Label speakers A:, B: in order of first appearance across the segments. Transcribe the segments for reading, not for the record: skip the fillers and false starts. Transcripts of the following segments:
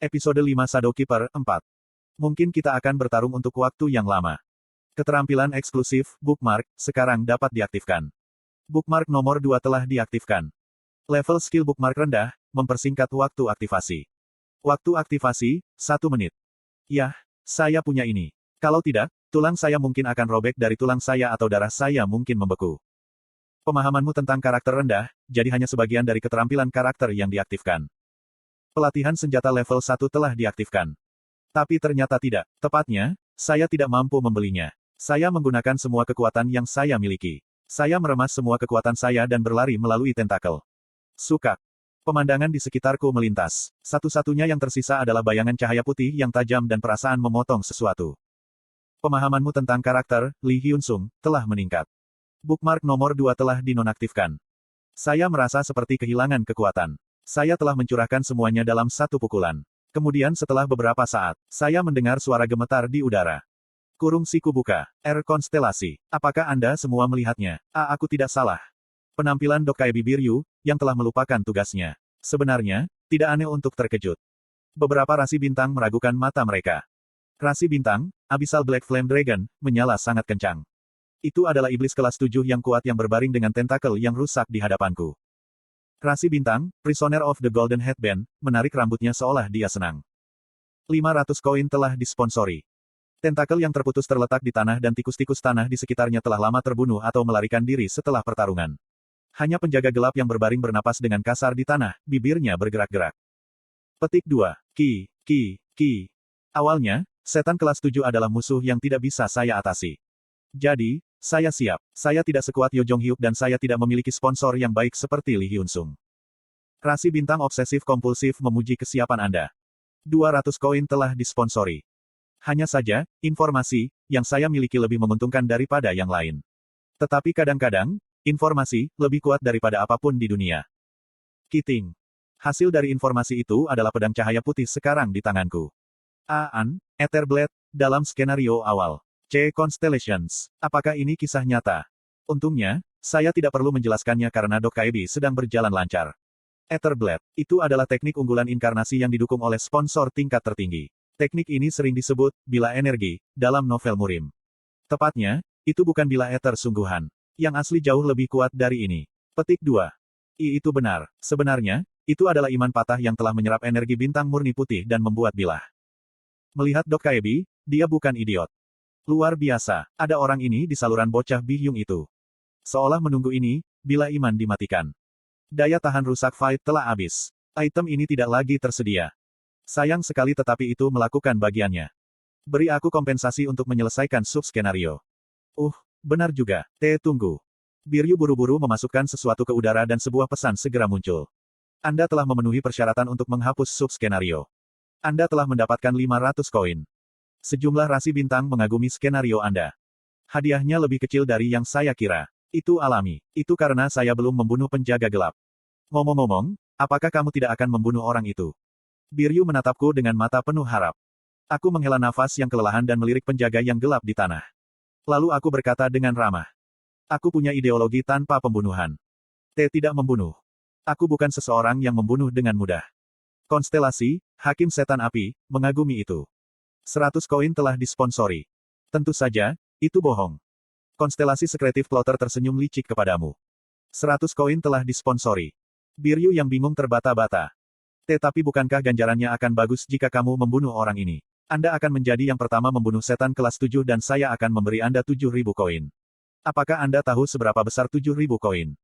A: Episode 5 Shadow Keeper 4. Mungkin kita akan bertarung untuk waktu yang lama. Keterampilan eksklusif, Bookmark, sekarang dapat diaktifkan. Bookmark nomor 2 telah diaktifkan. Level skill Bookmark rendah, mempersingkat waktu aktivasi. Waktu aktivasi, 1 menit. Yah, saya punya ini. Kalau tidak, tulang saya mungkin akan robek dari tulang saya atau darah saya mungkin membeku. Pemahamanmu tentang karakter rendah, jadi hanya sebagian dari keterampilan karakter yang diaktifkan. Pelatihan senjata level 1 telah diaktifkan. Tapi ternyata tidak. Tepatnya, saya tidak mampu membelinya. Saya menggunakan semua kekuatan yang saya miliki. Saya meremas semua kekuatan saya dan berlari melalui tentakel. Sukak. Pemandangan di sekitarku melintas. Satu-satunya yang tersisa adalah bayangan cahaya putih yang tajam dan perasaan memotong sesuatu. Pemahamanmu tentang karakter, Lee Hyun Sung, telah meningkat. Bookmark nomor 2 telah dinonaktifkan. Saya merasa seperti kehilangan kekuatan. Saya telah mencurahkan semuanya dalam satu pukulan. Kemudian setelah beberapa saat, saya mendengar suara gemetar di udara. Kurung siku buka. Konstelasi. Apakah Anda semua melihatnya? Aku tidak salah. Penampilan Dokai Bibiryu, yang telah melupakan tugasnya. Sebenarnya, tidak aneh untuk terkejut. Beberapa rasi bintang meragukan mata mereka. Rasi bintang, Abyssal Black Flame Dragon, menyala sangat kencang. Itu adalah iblis kelas 7 yang kuat yang berbaring dengan tentakel yang rusak di hadapanku. Rasi bintang, Prisoner of the Golden Headband, menarik rambutnya seolah dia senang. 500 koin telah disponsori. Tentakel yang terputus terletak di tanah dan tikus-tikus tanah di sekitarnya telah lama terbunuh atau melarikan diri setelah pertarungan. Hanya penjaga gelap yang berbaring bernapas dengan kasar di tanah, bibirnya bergerak-gerak. Petik 2. Ki. Awalnya, setan kelas 7 adalah musuh yang tidak bisa saya atasi. Jadi, saya siap. Saya tidak sekuat Yo Jong Hyuk dan saya tidak memiliki sponsor yang baik seperti Lee Hyun Sung. Rasi bintang obsesif kompulsif memuji kesiapan Anda. 200 koin telah disponsori. Hanya saja, informasi yang saya miliki lebih menguntungkan daripada yang lain. Tetapi kadang-kadang, informasi lebih kuat daripada apapun di dunia. Kiting. Hasil dari informasi itu adalah pedang cahaya putih sekarang di tanganku. Etherblade, dalam skenario awal. Constellations. Apakah ini kisah nyata? Untungnya, saya tidak perlu menjelaskannya karena Dokaibi sedang berjalan lancar. Etherblade. Itu adalah teknik unggulan inkarnasi yang didukung oleh sponsor tingkat tertinggi. Teknik ini sering disebut, bila energi, dalam novel Murim. Tepatnya, itu bukan bila ether sungguhan. Yang asli jauh lebih kuat dari ini. Petik 2. Itu benar. Sebenarnya, itu adalah iman patah yang telah menyerap energi bintang murni putih dan membuat bilah. Melihat Dokaibi, dia bukan idiot. Luar biasa, ada orang ini di saluran bocah bihyung itu. Seolah menunggu ini, bila iman dimatikan. Daya tahan rusak fight telah habis. Item ini tidak lagi tersedia. Sayang sekali tetapi itu melakukan bagiannya. Beri aku kompensasi untuk menyelesaikan sub-skenario. Benar juga. Tunggu. Biryu buru-buru memasukkan sesuatu ke udara dan sebuah pesan segera muncul. Anda telah memenuhi persyaratan untuk menghapus sub-skenario. Anda telah mendapatkan 500 koin. Sejumlah rasi bintang mengagumi skenario Anda. Hadiahnya lebih kecil dari yang saya kira. Itu alami. Itu karena saya belum membunuh penjaga gelap. Ngomong-ngomong, apakah kamu tidak akan membunuh orang itu? Biryu menatapku dengan mata penuh harap. Aku menghela nafas yang kelelahan dan melirik penjaga yang gelap di tanah. Lalu aku berkata dengan ramah. Aku punya ideologi tanpa pembunuhan. Tidak membunuh. Aku bukan seseorang yang membunuh dengan mudah. Konstelasi, Hakim Setan Api, mengagumi itu. 100 koin telah disponsori. Tentu saja, itu bohong. Konstelasi sekretif plotter tersenyum licik kepadamu. 100 koin telah disponsori. Biryu yang bingung terbata-bata. Tetapi bukankah ganjarannya akan bagus jika kamu membunuh orang ini? Anda akan menjadi yang pertama membunuh setan kelas 7 dan saya akan memberi Anda 7.000 koin. Apakah Anda tahu seberapa besar 7.000 koin?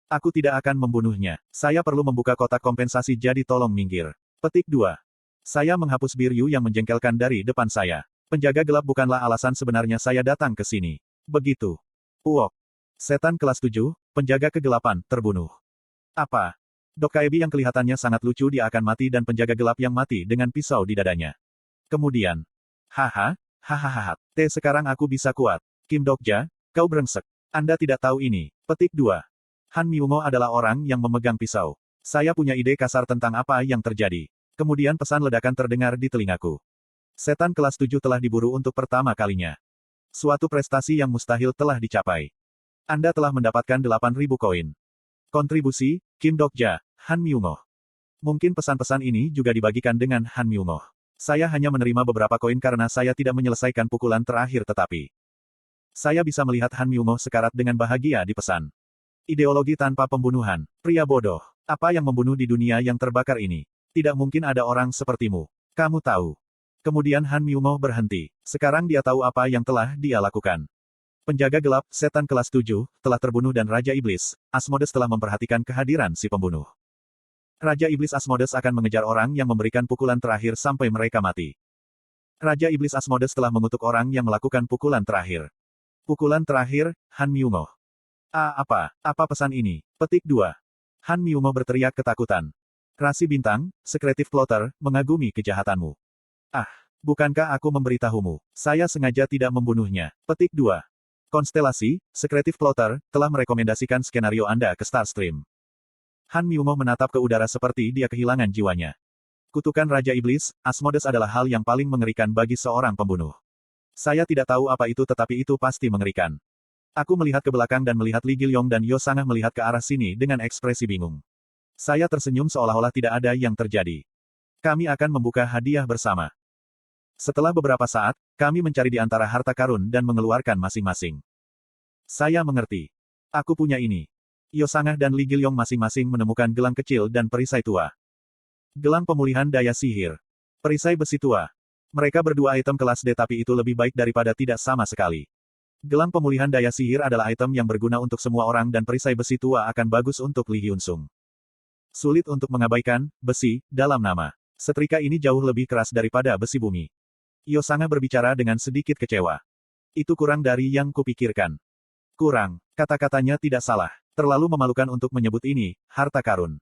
A: Aku tidak akan membunuhnya. Saya perlu membuka kotak kompensasi jadi tolong minggir. Petik 2. Saya menghapus Biryu yang menjengkelkan dari depan saya. Penjaga gelap bukanlah alasan sebenarnya saya datang ke sini. Begitu. Setan kelas 7, penjaga kegelapan, terbunuh. Apa? Dokaibi yang kelihatannya sangat lucu dia akan mati dan penjaga gelap yang mati dengan pisau di dadanya. Kemudian. Hahaha. Sekarang aku bisa kuat. Kim Dokja, kau brengsek. Anda tidak tahu ini. Petik 2. Han Myungo adalah orang yang memegang pisau. Saya punya ide kasar tentang apa yang terjadi. Kemudian pesan ledakan terdengar di telingaku. Setan kelas 7 telah diburu untuk pertama kalinya. Suatu prestasi yang mustahil telah dicapai. Anda telah mendapatkan 8.000 koin. Kontribusi, Kim Dokja, Han Myungo. Mungkin pesan-pesan ini juga dibagikan dengan Han Myungmoh. Saya hanya menerima beberapa koin karena saya tidak menyelesaikan pukulan terakhir tetapi saya bisa melihat Han Myungmoh sekarat dengan bahagia di pesan. Ideologi tanpa pembunuhan. Pria bodoh. Apa yang membunuh di dunia yang terbakar ini? Tidak mungkin ada orang sepertimu. Kamu tahu. Kemudian Han Myungmoh berhenti. Sekarang dia tahu apa yang telah dia lakukan. Penjaga gelap, setan kelas 7, telah terbunuh dan Raja Iblis, Asmodes telah memperhatikan kehadiran si pembunuh. Raja Iblis Asmodes akan mengejar orang yang memberikan pukulan terakhir sampai mereka mati. Raja Iblis Asmodes telah mengutuk orang yang melakukan pukulan terakhir. Pukulan terakhir, Han Myungmoh. Apa pesan ini? Petik 2. Han Myungmoh berteriak ketakutan. Rasi bintang, sekretif plotter, mengagumi kejahatanmu. Bukankah aku memberitahumu? Saya sengaja tidak membunuhnya. Petik 2. Konstelasi, sekretif plotter, telah merekomendasikan skenario Anda ke Starstream. Han Myungmoh menatap ke udara seperti dia kehilangan jiwanya. Kutukan Raja Iblis, Asmodes adalah hal yang paling mengerikan bagi seorang pembunuh. Saya tidak tahu apa itu tetapi itu pasti mengerikan. Aku melihat ke belakang dan melihat Li Gilyong dan Yo Sangah melihat ke arah sini dengan ekspresi bingung. Saya tersenyum seolah-olah tidak ada yang terjadi. Kami akan membuka hadiah bersama. Setelah beberapa saat, kami mencari di antara harta karun dan mengeluarkan masing-masing. Saya mengerti. Aku punya ini. Yo Sangah dan Li Gilyong masing-masing menemukan gelang kecil dan perisai tua. Gelang pemulihan daya sihir. Perisai besi tua. Mereka berdua item kelas D tapi itu lebih baik daripada tidak sama sekali. Gelang pemulihan daya sihir adalah item yang berguna untuk semua orang dan perisai besi tua akan bagus untuk Li Hyunsung. Sulit untuk mengabaikan, besi, dalam nama. Setrika ini jauh lebih keras daripada besi bumi. Yo Sangah berbicara dengan sedikit kecewa. Itu kurang dari yang kupikirkan. Kurang, kata-katanya tidak salah. Terlalu memalukan untuk menyebut ini, harta karun.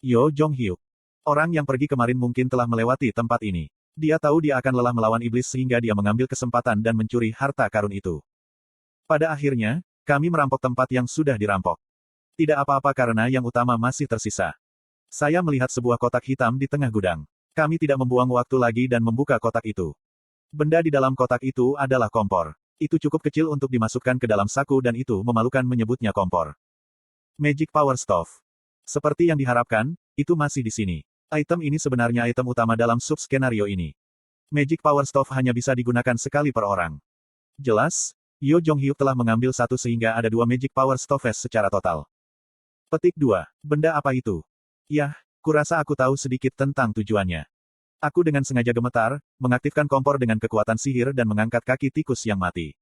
A: Yo Jong-hyuk. Orang yang pergi kemarin mungkin telah melewati tempat ini. Dia tahu dia akan lelah melawan iblis sehingga dia mengambil kesempatan dan mencuri harta karun itu. Pada akhirnya, kami merampok tempat yang sudah dirampok. Tidak apa-apa karena yang utama masih tersisa. Saya melihat sebuah kotak hitam di tengah gudang. Kami tidak membuang waktu lagi dan membuka kotak itu. Benda di dalam kotak itu adalah kompor. Itu cukup kecil untuk dimasukkan ke dalam saku dan itu memalukan menyebutnya kompor. Magic Power Stove. Seperti yang diharapkan, itu masih di sini. Item ini sebenarnya item utama dalam sub-skenario ini. Magic Power Stove hanya bisa digunakan sekali per orang. Jelas, Yo Jong-hyuk telah mengambil satu sehingga ada 2 Magic Power Stoves secara total. Petik 2. Benda apa itu? Yah, kurasa aku tahu sedikit tentang tujuannya. Aku dengan sengaja gemetar, mengaktifkan kompor dengan kekuatan sihir dan mengangkat kaki tikus yang mati.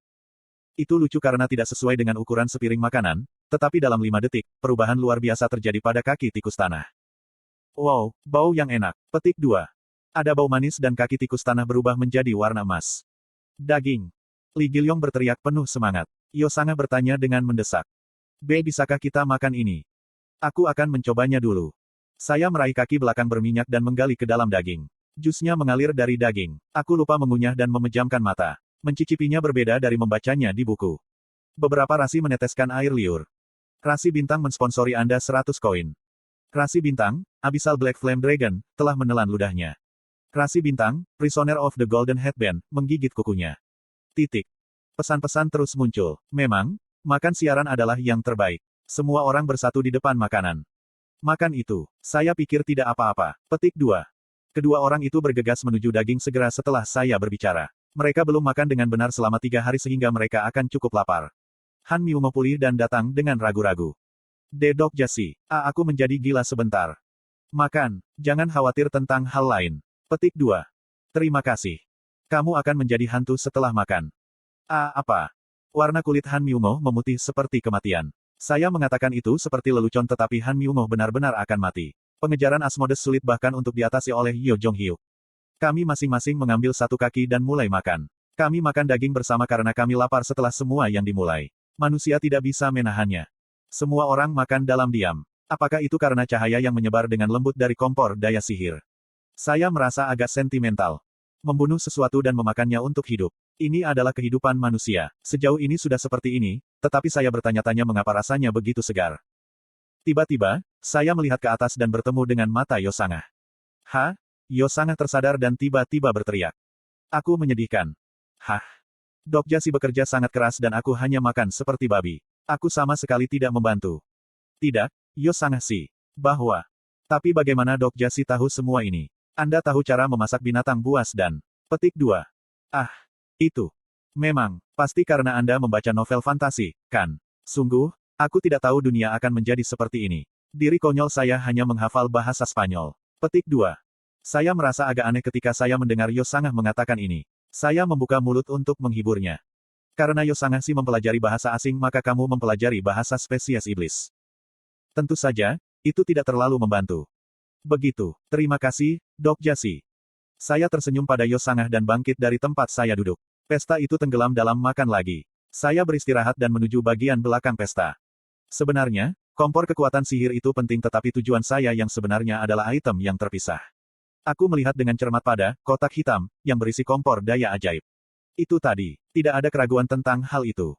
A: Itu lucu karena tidak sesuai dengan ukuran sepiring makanan, tetapi dalam 5 detik, perubahan luar biasa terjadi pada kaki tikus tanah. Wow, bau yang enak. Petik 2. Ada bau manis dan kaki tikus tanah berubah menjadi warna emas. Daging. Li Gilyong berteriak penuh semangat. Yo Sangah bertanya dengan mendesak. Bisakah kita makan ini? Aku akan mencobanya dulu. Saya meraih kaki belakang berminyak dan menggali ke dalam daging. Jusnya mengalir dari daging. Aku lupa mengunyah dan memejamkan mata. Mencicipinya berbeda dari membacanya di buku. Beberapa rasi meneteskan air liur. Rasi bintang mensponsori Anda 100 koin. Rasi bintang, Abyssal Black Flame Dragon, telah menelan ludahnya. Rasi bintang, Prisoner of the Golden Headband, menggigit kukunya. Titik. Pesan-pesan terus muncul. Memang, makan siaran adalah yang terbaik. Semua orang bersatu di depan makanan. Makan itu. Saya pikir tidak apa-apa. Petik 2. Kedua orang itu bergegas menuju daging segera setelah saya berbicara. Mereka belum makan dengan benar selama 3 hari sehingga mereka akan cukup lapar. Han Myungmoh pulih dan datang dengan ragu-ragu. Dedok Jasi. Aku menjadi gila sebentar. Makan. Jangan khawatir tentang hal lain. Petik 2. Terima kasih. Kamu akan menjadi hantu setelah makan. Apa? Warna kulit Han Myungmoh memutih seperti kematian. Saya mengatakan itu seperti lelucon tetapi Han Myungmoh benar-benar akan mati. Pengejaran Asmodes sulit bahkan untuk diatasi oleh Yo Jong-hyuk. Kami masing-masing mengambil satu kaki dan mulai makan. Kami makan daging bersama karena kami lapar setelah semua yang dimulai. Manusia tidak bisa menahannya. Semua orang makan dalam diam. Apakah itu karena cahaya yang menyebar dengan lembut dari kompor daya sihir? Saya merasa agak sentimental. Membunuh sesuatu dan memakannya untuk hidup. Ini adalah kehidupan manusia. Sejauh ini sudah seperti ini, tetapi saya bertanya-tanya mengapa rasanya begitu segar. Tiba-tiba, saya melihat ke atas dan bertemu dengan mata Yo Sangah. Yo Sangah tersadar dan tiba-tiba berteriak. Aku menyedihkan. Dok Jasi bekerja sangat keras dan aku hanya makan seperti babi. Aku sama sekali tidak membantu. Tidak, Yo Sangah sih. Bahwa. Tapi bagaimana Dok Jasi tahu semua ini? Anda tahu cara memasak binatang buas dan... Petik 2. Ah, itu. Memang, pasti karena Anda membaca novel fantasi, kan? Sungguh, aku tidak tahu dunia akan menjadi seperti ini. Diri konyol saya hanya menghafal bahasa Spanyol. Petik 2. Saya merasa agak aneh ketika saya mendengar Yosangah mengatakan ini. Saya membuka mulut untuk menghiburnya. Karena Yosangah si mempelajari bahasa asing maka kamu mempelajari bahasa spesies iblis. Tentu saja, itu tidak terlalu membantu. Begitu, terima kasih, Dok Jasi. Saya tersenyum pada Yosangah dan bangkit dari tempat saya duduk. Pesta itu tenggelam dalam makan lagi. Saya beristirahat dan menuju bagian belakang pesta. Sebenarnya, kompor kekuatan sihir itu penting tetapi tujuan saya yang sebenarnya adalah item yang terpisah. Aku melihat dengan cermat pada kotak hitam yang berisi kompor daya ajaib. Itu tadi, tidak ada keraguan tentang hal itu.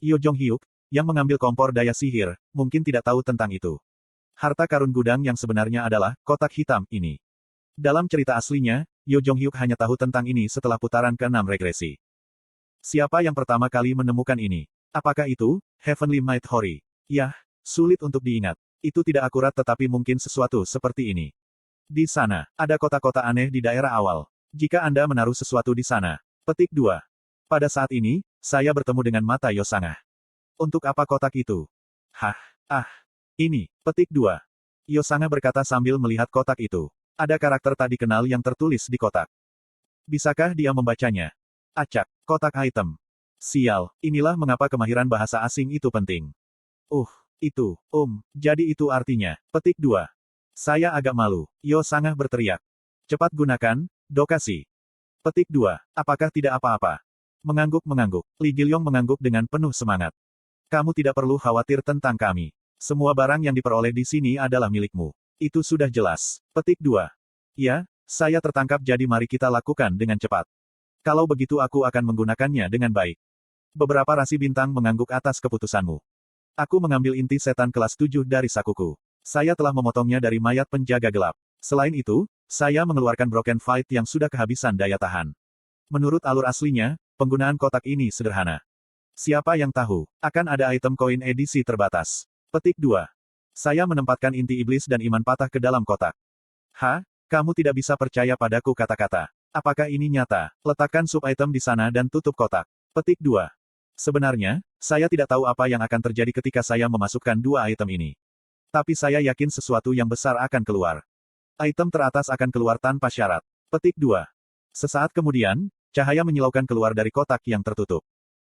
A: Yo Jong Hyuk, yang mengambil kompor daya sihir, mungkin tidak tahu tentang itu. Harta karun gudang yang sebenarnya adalah kotak hitam ini. Dalam cerita aslinya, Yo Jong Hyuk hanya tahu tentang ini setelah putaran ke-6 regresi. Siapa yang pertama kali menemukan ini? Apakah itu Heavenly Might Hori? Yah, sulit untuk diingat. Itu tidak akurat tetapi mungkin sesuatu seperti ini. Di sana, ada kota-kota aneh di daerah awal. Jika Anda menaruh sesuatu di sana. Petik 2. Pada saat ini, saya bertemu dengan mata Yosangah. Untuk apa kotak itu? Ini. Petik 2. Yosangah berkata sambil melihat kotak itu. Ada karakter tak dikenal yang tertulis di kotak. Bisakah dia membacanya? Acak, kotak item. Sial, inilah mengapa kemahiran bahasa asing itu penting. Itu, jadi itu artinya. Petik 2. Saya agak malu. Yosangah berteriak. Cepat gunakan, Dokasi. Petik 2. Apakah tidak apa-apa? Mengangguk-mengangguk. Li Gilyong mengangguk dengan penuh semangat. Kamu tidak perlu khawatir tentang kami. Semua barang yang diperoleh di sini adalah milikmu. Itu sudah jelas. Petik 2. Ya, saya tertangkap jadi mari kita lakukan dengan cepat. Kalau begitu aku akan menggunakannya dengan baik. Beberapa rasi bintang mengangguk atas keputusanmu. Aku mengambil inti setan kelas 7 dari sakuku. Saya telah memotongnya dari mayat penjaga gelap. Selain itu, saya mengeluarkan Broken Fight yang sudah kehabisan daya tahan. Menurut alur aslinya, penggunaan kotak ini sederhana. Siapa yang tahu, akan ada item koin edisi terbatas. Petik 2. Saya menempatkan inti iblis dan iman patah ke dalam kotak. Kamu tidak bisa percaya padaku kata-kata. Apakah ini nyata? Letakkan sub-item di sana dan tutup kotak. Petik 2. Sebenarnya, saya tidak tahu apa yang akan terjadi ketika saya memasukkan dua item ini. Tapi saya yakin sesuatu yang besar akan keluar. Item teratas akan keluar tanpa syarat. Petik 2. Sesaat kemudian, cahaya menyilaukan keluar dari kotak yang tertutup.